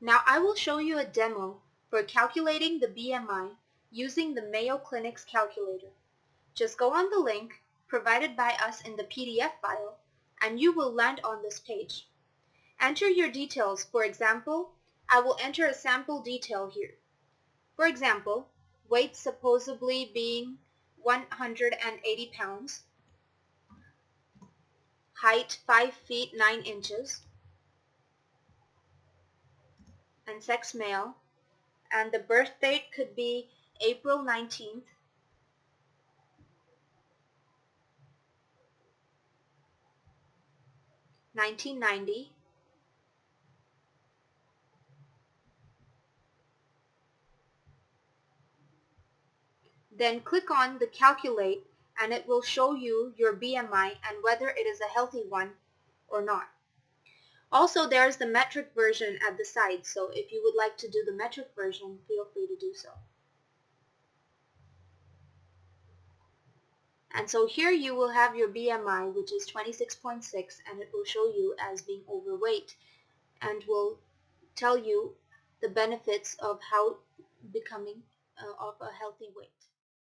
Now I will show you a demo for calculating the BMI using the Mayo Clinic's calculator. Just go on the link provided by us in the PDF file and you will land on this page. Enter your details. For example, I will enter a sample detail here. For example, weight supposedly being 180 pounds, height 5 feet 9 inches, and sex male, and the birth date could be April 19th, 1990. Then click on the calculate and it will show you your BMI and whether it is a healthy one or not. Also, there is the metric version at the side, so if you would like to do the metric version, feel free to do so. And so here you will have your BMI, which is 26.6, and it will show you as being overweight and will tell you the benefits of how becoming of a healthy weight.